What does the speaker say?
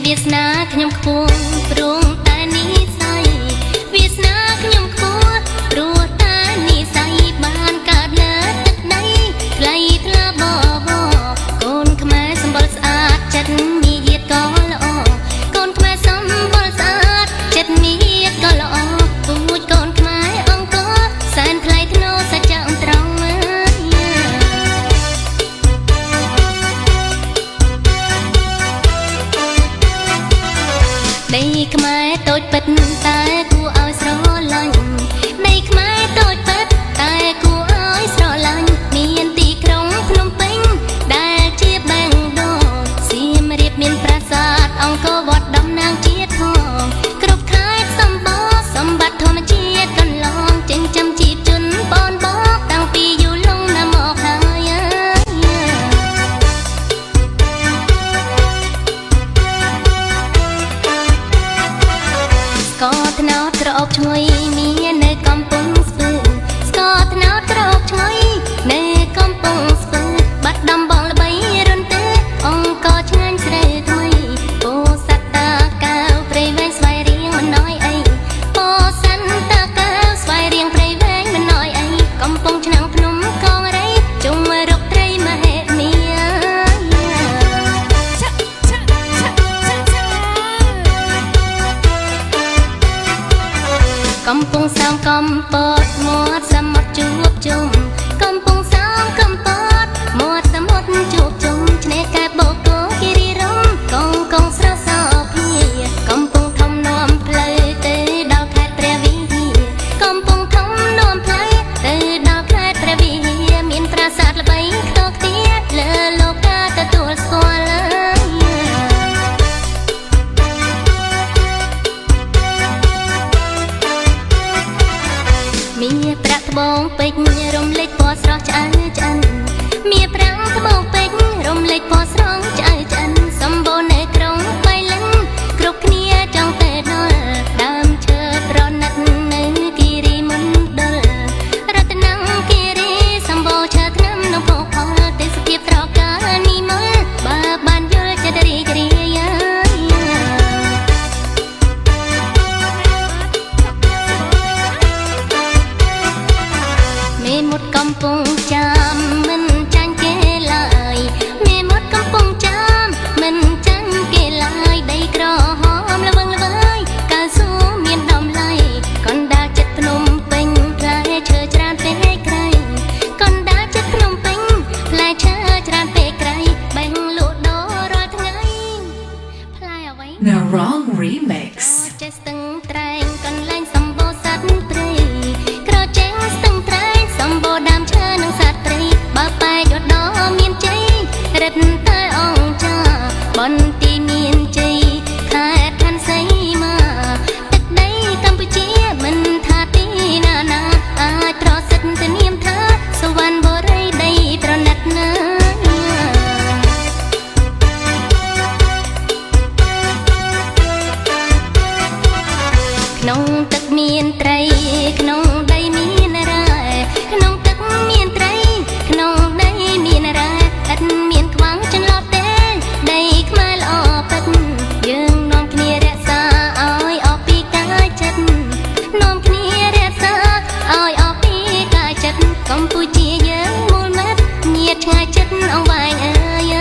វាសនាខ្ញុំខ្ពស់ព្រោះតែនិស័យវាសនាខ្ញុំខ្ពស់ព្រោះតែនិស័យបានកើតលើទឹកដីថ្លៃថ្លាបបកូនខ្មែរសម្បុរស្អាតចិត្តមាយាទក៏ល្អកូនខ្មែរសម្បុរស្អាតចិត្តមាយាទក៏ល្អពូជកូនខ្មែរអង្គរសែនថ្លៃថ្នូរសច្ចៈត្រង់ដីខ្មែរតូចពិតតែគួរឲ្យស្រឡាញ់ដីខ្មែរតូចពិតតែគួរឲ្យស្រឡាញ់មានទីក្រុងភ្នំពេញដែលជាបេងដូងសៀមរាបមានប្រាសាទអង្គរវត្តតំណាងជាតិផងគ្រប់ខេត្តសម្បូរសម្បត្តិធម្មជាតិកន្លងចិញ្ចឹមជីវជនបនបកតាំងពីយូរលង់ណាស់មកហើយស្ករត្នោតក្រអូបឈ្ងុយមាននៅកំពង់ស្ពឺស្ករត្នោតក្រអូបឈ្ងុយនៅកំពង់ស្ពឺបាត់ដំបងល្បីរុនទេអង្គរឆ្ងាញ់ស្រូវថ្មីពោសត្វតាកៅព្រៃវែងស្វាយរៀងមិនណយអីពោសត្វតាកៅស្វាយរៀងព្រៃវែងមិនណយអីកំពង់ឆ្នាំងភ្នំកងរៃជុំរកត្រីមហេមាកំពង់សោមកំពតមាត់សមុទ្រជួបជុំកំពង់សោមកំពតមាត់សមុទ្រជួបជុំឆ្នេរកែបបូកគោគិរីរម្យកងស្រស់សោភាកំពង់ធំនាំផ្លូវទៅដល់ខេត្តព្រះវិហារកំពង់ធំនាំផ្លូវទៅដល់ខេត្តព្រះវិហារមានប្រាសាទល្បីខ្ទោខ្ទាលើលោកាទទួលស្គាល់មាប្រាក់ត្បូងពេជ្ររំលេចពណ៌ស្រស់ឆ្អៅឆ្អិនមាប្រាំងត្បូងពេជ្ររំលេចពណ៌ស្រស់ឆ្អៅឆ្អិនសម្បូរនៅក្រុងបៃលិនគ្រប់គ្នាចង់ទៅដល់ដើមឈើប្រណិតនៅគិរីមណ្ឌលរតនគិរីសម្បូរឈើថ្នាំនិងភោគផលទេសភាពត្រកានិមលបើបានយល់ចិត្តរីករាយមេមត់កំពុងចាំមិនចាញ់គេឡើយមេមត់កំពុងចាំមិនចាញ់គេឡើយដីក្រហមល្វឹងល្វើយកៅស៊ូមានដំឡៃកណ្ដាលចិត្តភ្នំពេញផ្លែឈើច្រើនពេកក្រៃកណ្ដាលចិត្តភ្នំពេញផ្លែឈើច្រើនពេកក្រៃបេះលក់ដូររាល់ថ្ងៃផ្លែអ្វី The Wrong Remix ចេះស្ទឹងត្រែងកន្លែងសម្បូរសត្វព្រៃក្រចេងស្ទឹងត្រែងសម្បូរដើមឈើនិងសត្វព្រៃបើប៉ែកឧត្តរមានជ័យរិទ្ធតែអង្គចាបន្ទាយមានជ័យខេត្តខណ្ឌសីមាទឹកដីកម្ពុជាមិនថាទីណាណាអាចប្រសិទ្ធទៅនាមថាសវណ្ណបុរីដីប្រណិតណាក្នុងទឹកមានត្រីក្នុងដីមានរ៉ែក្នុងទឹកមានត្រីក្នុងដីមានរ៉ែឥតមានខ្វាំងចន្លត់ទេដីខ្មែរល្អពិតយើងនាំគ្នារក្សាឲ្យអស់ពីកាយចិត្តនាំគ្នារក្សាឲ្យអស់ពីកាយចិត្តកម្ពុជាយើងមូលមិត្តញាតឆ្ងាយចិត្តអង្វែងអើយ